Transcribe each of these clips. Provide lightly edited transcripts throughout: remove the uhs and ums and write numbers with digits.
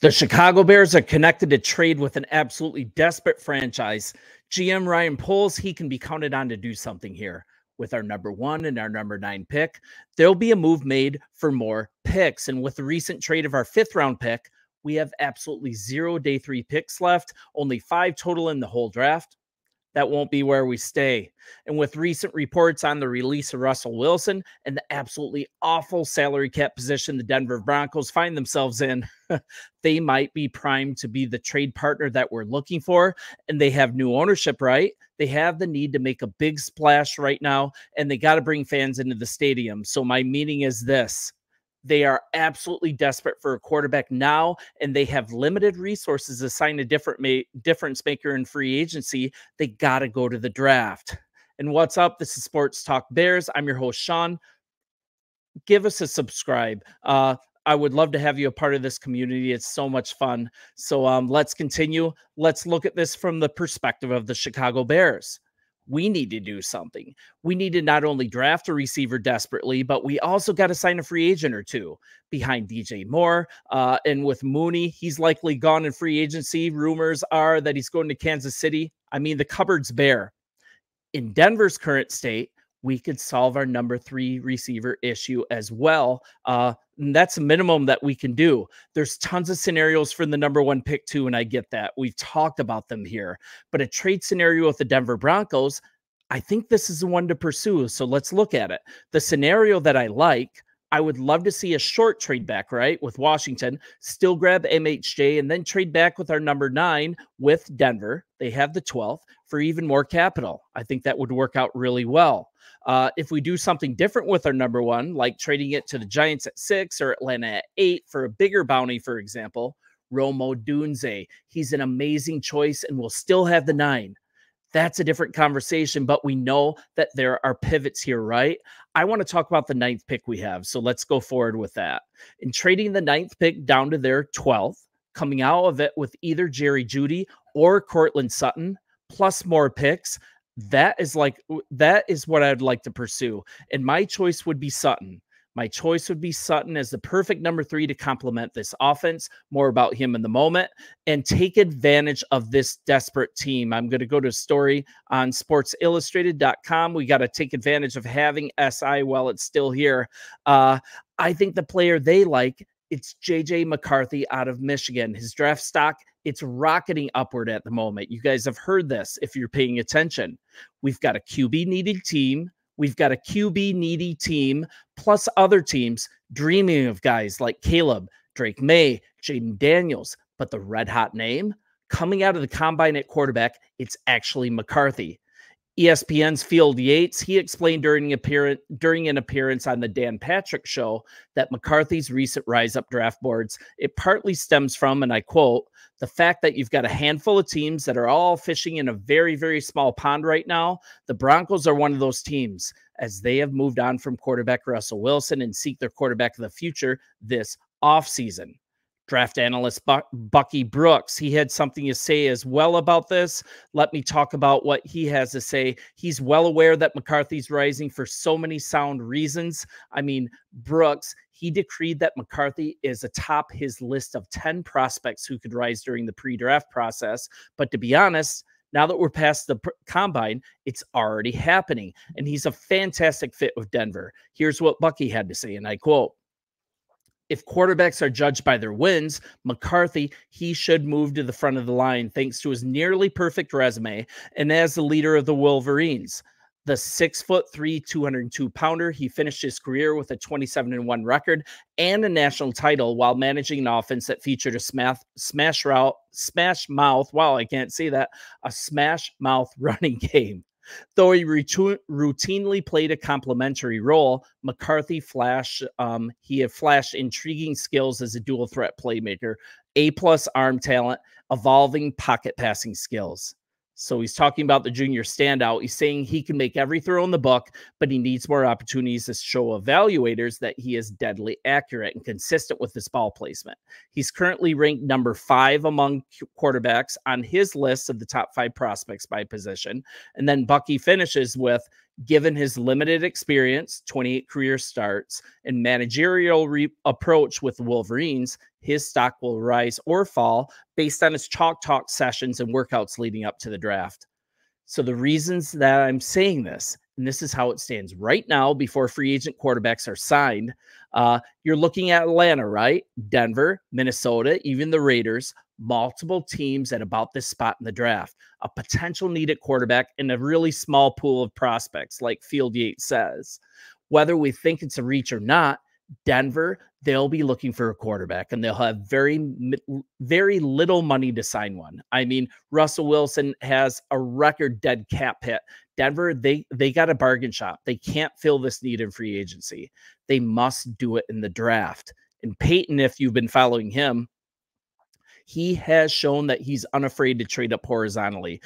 The Chicago Bears are connected to trade with an absolutely desperate franchise. GM Ryan Poles, he can be counted on to do something here. With our number 1 and our number 9 pick, there'll be a move made for more picks. And with the recent trade of our 5th round pick, we have absolutely 0 day 3 picks left, only 5 total in the whole draft. That won't be where we stay. And with recent reports on the release of Russell Wilson and the absolutely awful salary cap position the Denver Broncos find themselves in, they might be primed to be the trade partner that we're looking for. And they have new ownership, right? They have the need to make a big splash right now, and they got to bring fans into the stadium. So my meaning is this. They are absolutely desperate for a quarterback now, and they have limited resources to sign a difference maker in free agency. They got to go to the draft. And what's up? This is Sports Talk Bears. I'm your host, Sean. Give us a subscribe. I would love to have you a part of this community. It's so much fun. So let's continue. Let's look at this from the perspective of the Chicago Bears. We need to do something. We need to not only draft a receiver desperately, but we also got to sign a free agent or two behind DJ Moore. And with Mooney, he's likely gone in free agency. Rumors are that he's going to Kansas City. I mean, the cupboard's bare. In Denver's current state, we could solve our number 3 receiver issue as well. And that's a minimum that we can do. There's tons of scenarios for the number 1 pick too, and I get that. We've talked about them here. But a trade scenario with the Denver Broncos, I think this is the one to pursue. So let's look at it. The scenario that I like, I would love to see a short trade back, right, with Washington, still grab MHJ, and then trade back with our number 9 with Denver. They have the 12th for even more capital. I think that would work out really well. If we do something different with our number 1, like trading it to the Giants at 6 or Atlanta at 8 for a bigger bounty, for example, Romo Dunze, he's an amazing choice and will still have the 9. That's a different conversation, but we know that there are pivots here, right? I want to talk about the 9th pick we have, so let's go forward with that. In trading the 9th pick down to their 12th, coming out of it with either Jerry Jeudy or Cortland Sutton, plus more picks, that is what I'd like to pursue. And my choice would be Sutton. My choice would be Sutton as the perfect number 3 to complement this offense. More about him in the moment, and take advantage of this desperate team. I'm going to go to a story on sportsillustrated.com. We got to take advantage of having SI while it's still here. I think the player they like, it's JJ McCarthy out of Michigan. His draft stock, it's rocketing upward at the moment. You guys have heard this if you're paying attention. We've got a QB needy team. We've got a QB needy team, plus other teams dreaming of guys like Caleb, Drake May, Jaden Daniels. But the red hot name coming out of the combine at quarterback, it's actually McCarthy. ESPN's Field Yates, he explained during an appearance on the Dan Patrick Show that McCarthy's recent rise up draft boards, it partly stems from, and I quote, the fact that you've got a handful of teams that are all fishing in a very, very small pond right now. The Broncos are one of those teams, as they have moved on from quarterback Russell Wilson and seek their quarterback of the future this offseason. Draft analyst Bucky Brooks, he had something to say as well about this. Let me talk about what he has to say. He's well aware that McCarthy's rising for so many sound reasons. I mean, Brooks, he decreed that McCarthy is atop his list of 10 prospects who could rise during the pre-draft process. But to be honest, now that we're past the combine, it's already happening. And he's a fantastic fit with Denver. Here's what Bucky had to say, and I quote, if quarterbacks are judged by their wins, McCarthy, he should move to the front of the line thanks to his nearly perfect resume and as the leader of the Wolverines. The 6'3", 202-pounder, he finished his career with a 27-1 record and a national title while managing an offense that featured a smash mouth running game. Though he routinely played a complementary role, McCarthy had flashed intriguing skills as a dual threat playmaker, A+ arm talent, evolving pocket passing skills. So he's talking about the junior standout. He's saying he can make every throw in the book, but he needs more opportunities to show evaluators that he is deadly accurate and consistent with his ball placement. He's currently ranked number 5 among quarterbacks on his list of the top 5 prospects by position. And then Bucky finishes with, Given his limited experience, 28 career starts, and managerial approach with the Wolverines, his stock will rise or fall based on his chalk talk sessions and workouts leading up to the draft. So the reasons that I'm saying this, and this is how it stands right now before free agent quarterbacks are signed, you're looking at Atlanta, right? Denver, Minnesota, even the Raiders, multiple teams at about this spot in the draft, a potential need at quarterback in a really small pool of prospects, like Field Yates says. Whether we think it's a reach or not, Denver, they'll be looking for a quarterback, and they'll have very little money to sign one. I mean, Russell Wilson has a record dead cap hit. Denver, they got a bargain shop. They can't fill this need in free agency. They must do it in the draft. And Peyton, if you've been following him, he has shown that he's unafraid to trade up horizontally,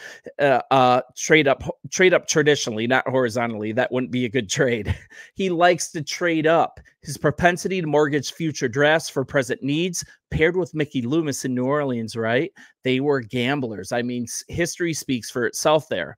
trade up traditionally, not horizontally. That wouldn't be a good trade. He likes to trade up. His propensity to mortgage future drafts for present needs, paired with Mickey Loomis in New Orleans, right? They were gamblers. I mean, history speaks for itself there.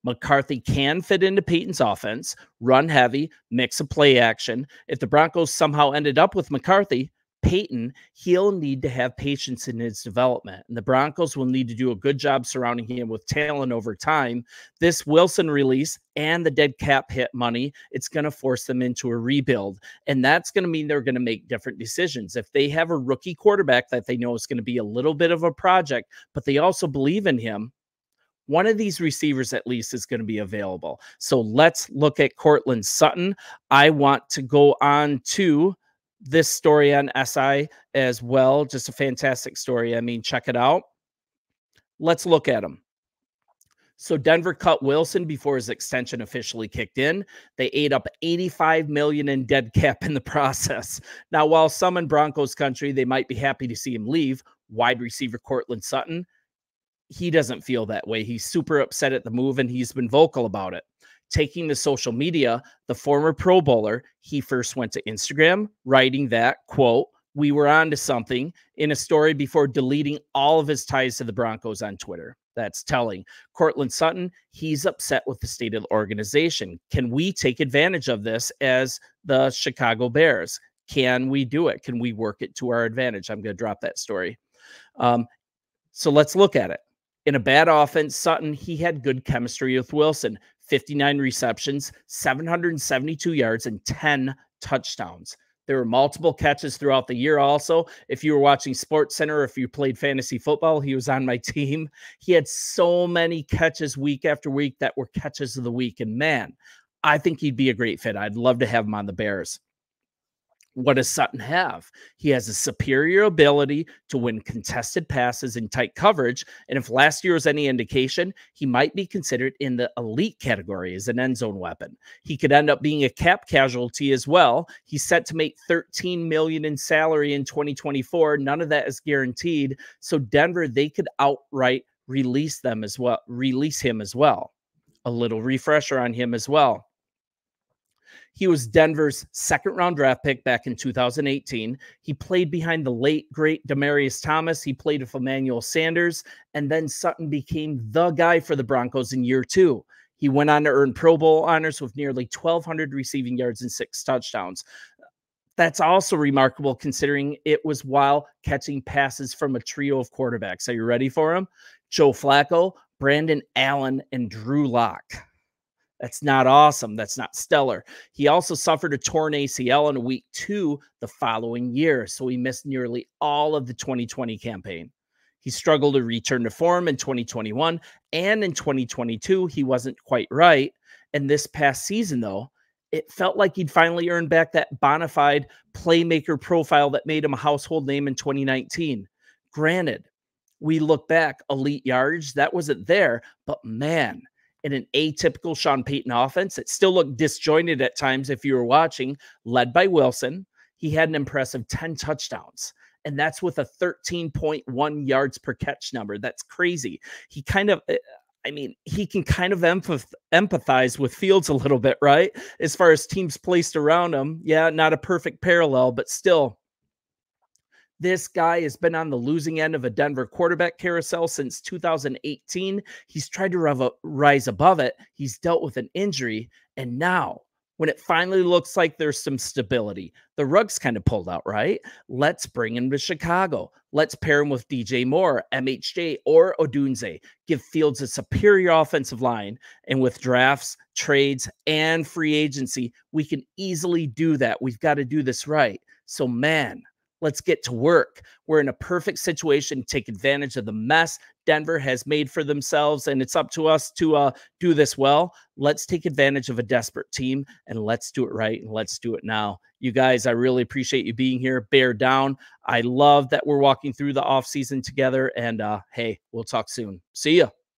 McCarthy can fit into Peyton's offense, run heavy, mix of play action. If the Broncos somehow ended up with McCarthy, Peyton, he'll need to have patience in his development, and the Broncos will need to do a good job surrounding him with talent over time. This Wilson release and the dead cap hit money, it's going to force them into a rebuild, and that's going to mean they're going to make different decisions. If they have a rookie quarterback that they know is going to be a little bit of a project, but they also believe in him, one of these receivers at least is going to be available. So let's look at Courtland Sutton. I want to go on to this story on SI as well. Just a fantastic story. I mean, check it out. Let's look at him. So Denver cut Wilson before his extension officially kicked in. They ate up $85 million in dead cap in the process. Now, while some in Broncos country, they might be happy to see him leave, wide receiver Courtland Sutton, he doesn't feel that way. He's super upset at the move, and he's been vocal about it. Taking to social media, the former Pro Bowler, he first went to Instagram, writing that, quote, "We were on to something," in a story before deleting all of his ties to the Broncos on Twitter. That's telling. Courtland Sutton, he's upset with the state of the organization. Can we take advantage of this as the Chicago Bears? Can we do it? Can we work it to our advantage? I'm going to drop that story. So let's look at it. In a bad offense, Sutton, he had good chemistry with Wilson. 59 receptions, 772 yards, and 10 touchdowns. There were multiple catches throughout the year also. If you were watching SportsCenter or if you played fantasy football, he was on my team. He had so many catches week after week that were catches of the week. And man, I think he'd be a great fit. I'd love to have him on the Bears. What does Sutton have? He has a superior ability to win contested passes in tight coverage. And if last year was any indication, he might be considered in the elite category as an end zone weapon. He could end up being a cap casualty as well. He's set to make $13 million in salary in 2024. None of that is guaranteed. So Denver, they could outright release him as well. A little refresher on him as well. He was Denver's second-round draft pick back in 2018. He played behind the late, great Demaryius Thomas. He played with Emmanuel Sanders, and then Sutton became the guy for the Broncos in year 2. He went on to earn Pro Bowl honors with nearly 1,200 receiving yards and 6 touchdowns. That's also remarkable considering it was while catching passes from a trio of quarterbacks. Are you ready for him? Joe Flacco, Brandon Allen, and Drew Lock. That's not awesome. That's not stellar. He also suffered a torn ACL in week 2 the following year, so he missed nearly all of the 2020 campaign. He struggled to return to form in 2021, and in 2022, he wasn't quite right. And this past season, though, it felt like he'd finally earned back that bona fide playmaker profile that made him a household name in 2019. Granted, we look back, elite yardage, that wasn't there, but man, in an atypical Sean Payton offense, it still looked disjointed at times if you were watching, led by Wilson. He had an impressive 10 touchdowns, and that's with a 13.1 yards per catch number. That's crazy. He can kind of empathize with Fields a little bit, right? As far as teams placed around him. Yeah, not a perfect parallel, but still. This guy has been on the losing end of a Denver quarterback carousel since 2018. He's tried to rise above it. He's dealt with an injury. And now, when it finally looks like there's some stability, the rug's kind of pulled out, right? Let's bring him to Chicago. Let's pair him with DJ Moore, MHJ, or Odunze. Give Fields a superior offensive line. And with drafts, trades, and free agency, we can easily do that. We've got to do this right. So, man, let's get to work. We're in a perfect situation to take advantage of the mess Denver has made for themselves, and it's up to us to do this well. Let's take advantage of a desperate team, and let's do it right, and let's do it now. You guys, I really appreciate you being here. Bear down. I love that we're walking through the offseason together, and hey, we'll talk soon. See ya.